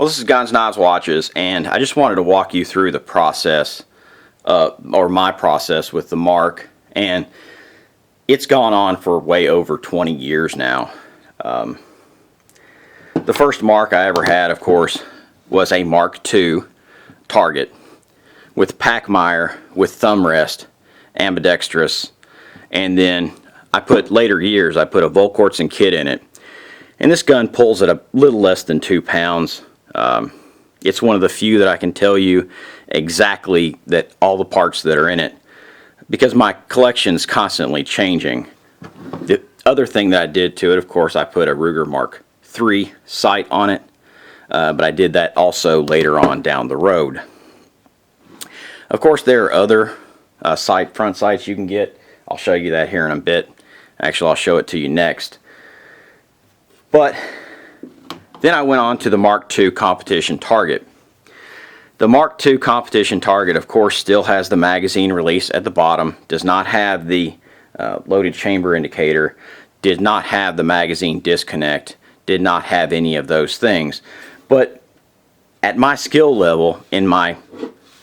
Well, this is Guns, Knives, Watches, and I just wanted to walk you through the process, or my process with the Mark, and it's gone on for way over 20 years now. The first Mark I ever had, of course, was a Mark II target with Pachmayr, with thumb rest, ambidextrous, and then later years I put a Volquartsen kit in it. And this gun pulls at a little less than 2 pounds. It's one of the few that I can tell you exactly that all the parts that are in it, because my collection's constantly changing. The other thing that I did to it, of course, I put a Ruger Mark III sight on it, but I did that also later on down the road. Of course, there are other front sights you can get. I'll show you that here in a bit. Actually, I'll show it to you next. But then I went on to the Mark II competition target. The Mark II competition target, of course, still has the magazine release at the bottom, does not have the loaded chamber indicator, did not have the magazine disconnect, did not have any of those things. But at my skill level in my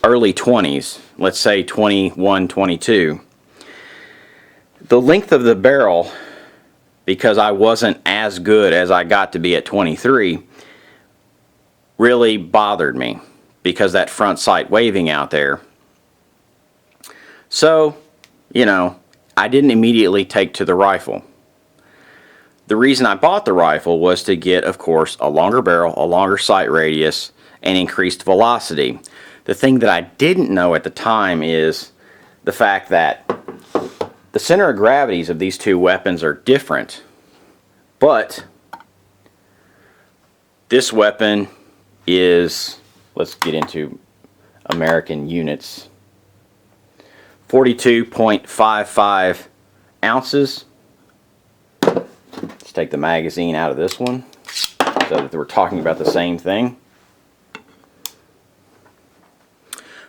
early 20s, let's say 21, 22, the length of the barrel, because I wasn't as good as I got to be at 23, really bothered me because that front sight waving out there. So, I didn't immediately take to the rifle. The reason I bought the rifle was to get, of course, a longer barrel, a longer sight radius, and increased velocity. The thing that I didn't know at the time is the fact that the center of gravities of these two weapons are different, but this weapon is, let's get into American units, 42.55 ounces. Let's take the magazine out of this one so that we're talking about the same thing.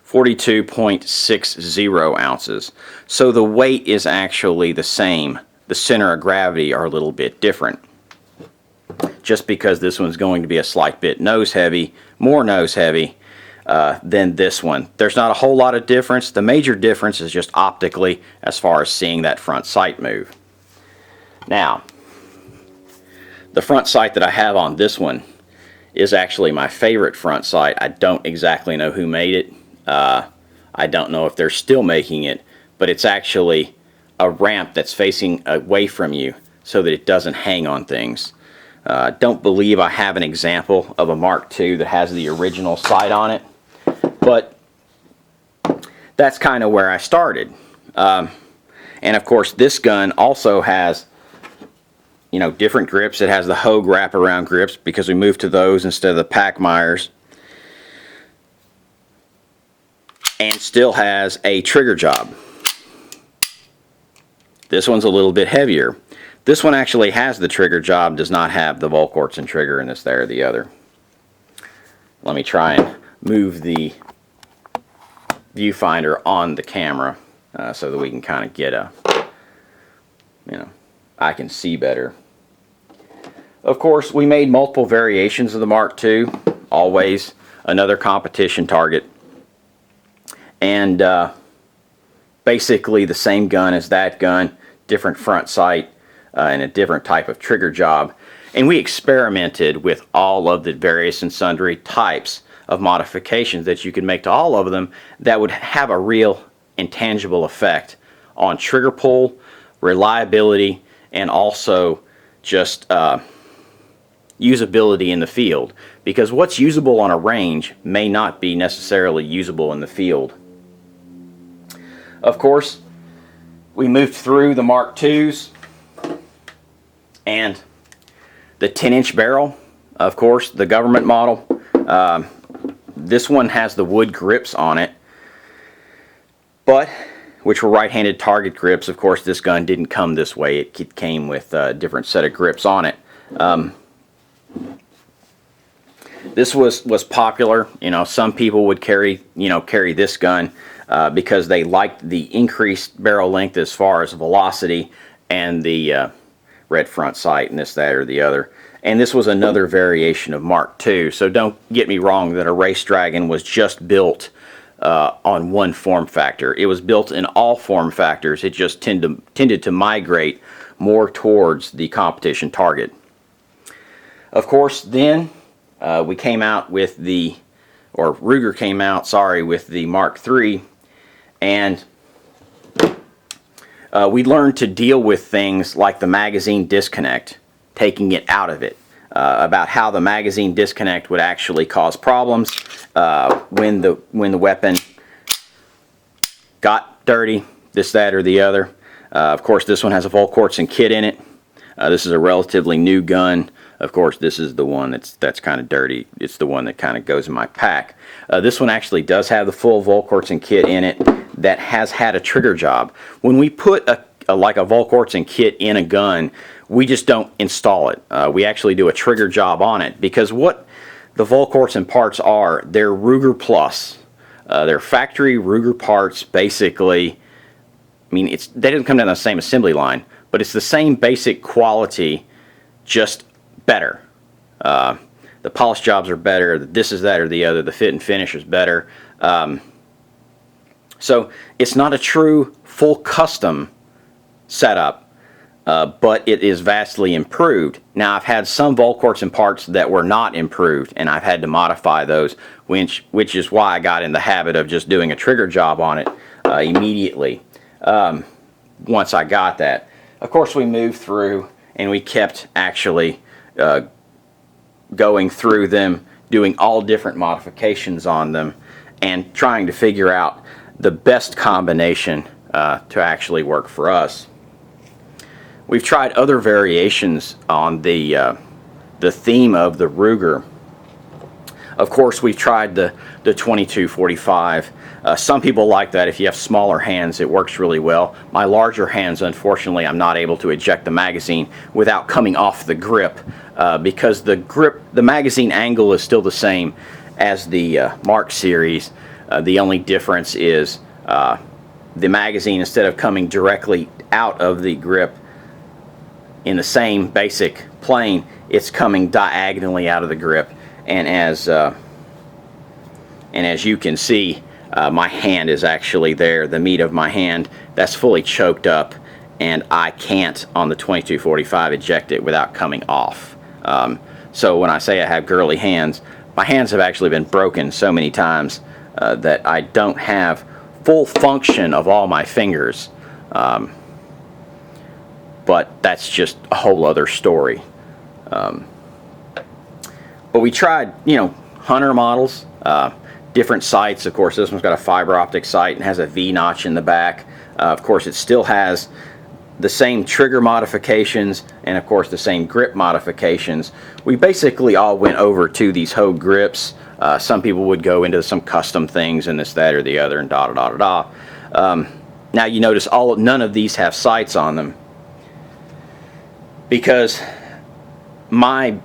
42.60 ounces. So the weight is actually the same. The center of gravity are a little bit different. Just because this one's going to be a slight bit nose heavy, more nose heavy than this one. There's not a whole lot of difference. The major difference is just optically as far as seeing that front sight move. Now, the front sight that I have on this one is actually my favorite front sight. I don't exactly know who made it. I don't know if they're still making it, but it's actually a ramp that's facing away from you so that it doesn't hang on things. Don't believe I have an example of a Mark II that has the original sight on it, but that's kind of where I started. And of course, this gun also has different grips. It has the Hogue wraparound grips because we moved to those instead of the Pachmayrs. And still has a trigger job. This one's a little bit heavier. This one actually has the trigger job, does not have the Volquartsen trigger in this, there, or the other. Let me try and move the viewfinder on the camera so that we can kind of get I can see better. Of course, we made multiple variations of the Mark II, always another competition target. And basically the same gun as that gun, different front sight and a different type of trigger job. And we experimented with all of the various and sundry types of modifications that you could make to all of them that would have a real intangible effect on trigger pull, reliability, and also just usability in the field. Because what's usable on a range may not be necessarily usable in the field. Of course, we moved through the Mark IIs and the 10-inch barrel, of course, the government model. This one has the wood grips on it, which were right-handed target grips. Of course, this gun didn't come this way. It came with a different set of grips on it. This was popular. Some people would carry this gun because they liked the increased barrel length as far as velocity and the red front sight and this, that, or the other. And this was another variation of Mark II. So don't get me wrong that a Race Dragon was just built on one form factor. It was built in all form factors. It just tended to migrate more towards the competition target. Of course, then we came out with the, or Ruger came out, sorry, with the Mark III, and we learned to deal with things like the magazine disconnect, taking it out of it, about how the magazine disconnect would actually cause problems when the weapon got dirty, this, that, or the other. Of course, this one has a Volquartsen kit in it. This is a relatively new gun. Of course, this is the one that's kind of dirty. It's the one that kind of goes in my pack. This one actually does have the full Volquartsen kit in it that has had a trigger job. When we put like a Volquartsen kit in a gun, we just don't install it. We actually do a trigger job on it, because what the Volquartsen parts are, they're Ruger Plus. They're factory Ruger parts, basically. I mean, they didn't come down the same assembly line, but it's the same basic quality, just better. The polish jobs are better, this is that or the other, the fit and finish is better. So it's not a true full custom setup, but it is vastly improved. Now, I've had some Volquartsen parts that were not improved, and I've had to modify those, which is why I got in the habit of just doing a trigger job on it immediately once I got that. Of course, we moved through and we kept actually going through them, doing all different modifications on them, and trying to figure out the best combination to actually work for us. We've tried other variations on the theme of the Ruger. Of course, we've tried the 2245. Some people like that. If you have smaller hands, it works really well. My larger hands, unfortunately, I'm not able to eject the magazine without coming off the grip, because the magazine angle is still the same as the Mark series. The only difference is the magazine, instead of coming directly out of the grip in the same basic plane, it's coming diagonally out of the grip. And as you can see, my hand is actually there. The meat of my hand, that's fully choked up, and I can't on the 2245 eject it without coming off. So when I say I have girly hands, my hands have actually been broken so many times that I don't have full function of all my fingers. But that's just a whole other story. But we tried, hunter models, different sights. Of course, this one's got a fiber optic sight and has a V-notch in the back. Of course, it still has the same trigger modifications and, of course, the same grip modifications. We basically all went over to these Hogue grips. Some people would go into some custom things and this, that, or the other, and da-da-da-da-da. Now, you notice none of these have sights on them, because my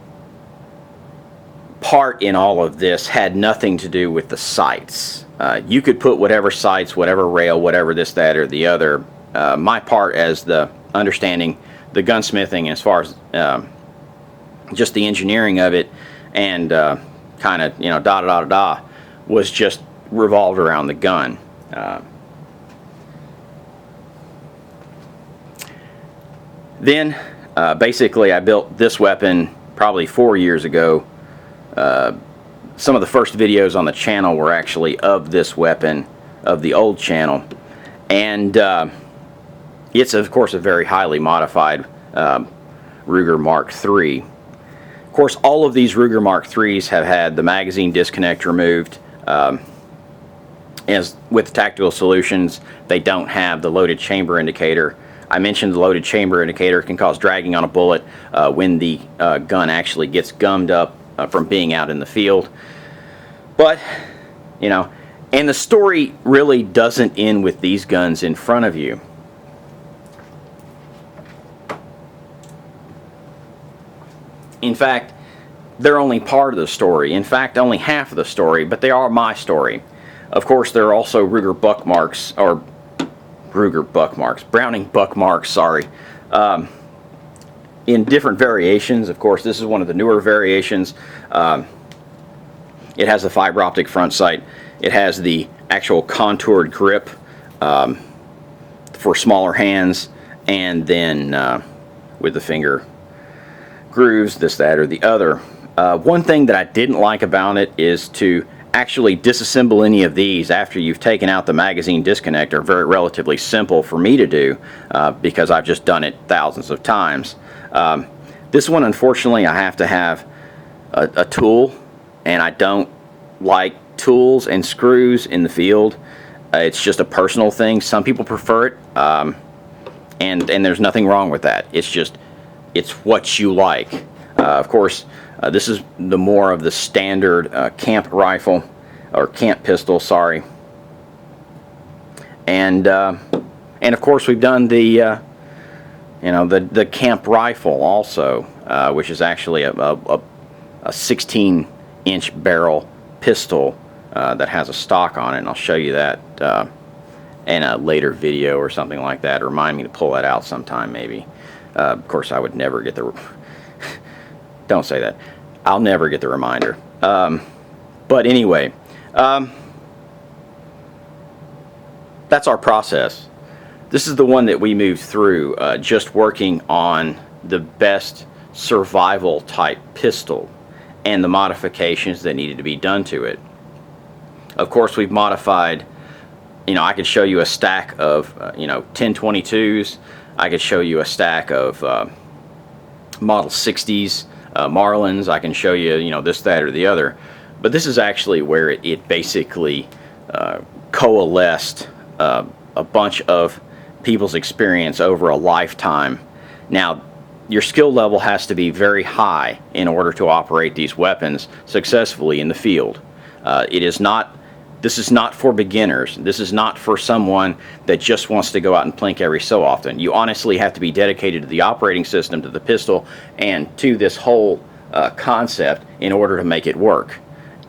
part in all of this had nothing to do with the sights. You could put whatever sights, whatever rail, whatever this, that, or the other. My part as the understanding the gunsmithing as far as just the engineering of it and kind of, da-da-da-da-da, was just revolved around the gun. Then basically I built this weapon probably 4 years ago. Some of the first videos on the channel were actually of this weapon, of the old channel, and it's of course a very highly modified Ruger Mark III. Of course, all of these Ruger Mark IIIs have had the magazine disconnect removed. As with Tactical Solutions, they don't have the loaded chamber indicator. I mentioned the loaded chamber indicator can cause dragging on a bullet when the gun actually gets gummed up from being out in the field. But, and the story really doesn't end with these guns in front of you. In fact, they're only part of the story. In fact, only half of the story, but they are my story. Of course, there are also Browning buck marks, sorry. in different variations. Of course, this is one of the newer variations. It has the fiber optic front sight. It has the actual contoured grip for smaller hands, and then with the finger grooves, this, that, or the other. One thing that I didn't like about it is to actually disassemble any of these after you've taken out the magazine disconnect are very relatively simple for me to do because I've just done it thousands of times. This one, unfortunately, I have to have a tool, and I don't like tools and screws in the field. It's just a personal thing. Some people prefer it, and there's nothing wrong with that. It's what you like. Of course, this is the more of the standard camp rifle, or camp pistol, sorry. And of course, we've done the the camp rifle also, which is actually a 16-inch barrel pistol that has a stock on it, and I'll show you that in a later video or something like that. Remind me to pull that out sometime, maybe. Of course, I would never get the don't say that. I'll never get the reminder. But anyway, that's our process. This is the one that we moved through, just working on the best survival type pistol and the modifications that needed to be done to it. Of course, we've modified, I could show you a stack of 1022s. I could show you a stack of Model 60s, Marlins. I can show you, this, that, or the other. But this is actually where it basically coalesced a bunch of people's experience over a lifetime. Now, your skill level has to be very high in order to operate these weapons successfully in the field. This is not for beginners. This is not for someone that just wants to go out and plink every so often. You honestly have to be dedicated to the operating system, to the pistol, and to this whole concept in order to make it work.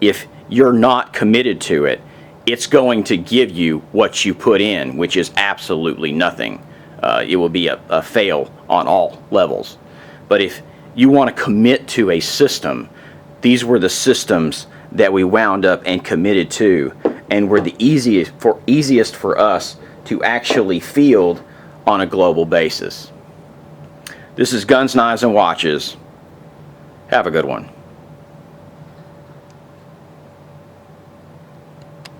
If you're not committed to it, it's going to give you what you put in, which is absolutely nothing. It will be a fail on all levels. But if you want to commit to a system, these were the systems that we wound up and committed to, and were the easiest for us to actually field on a global basis. This is Guns, Knives, and Watches. Have a good one.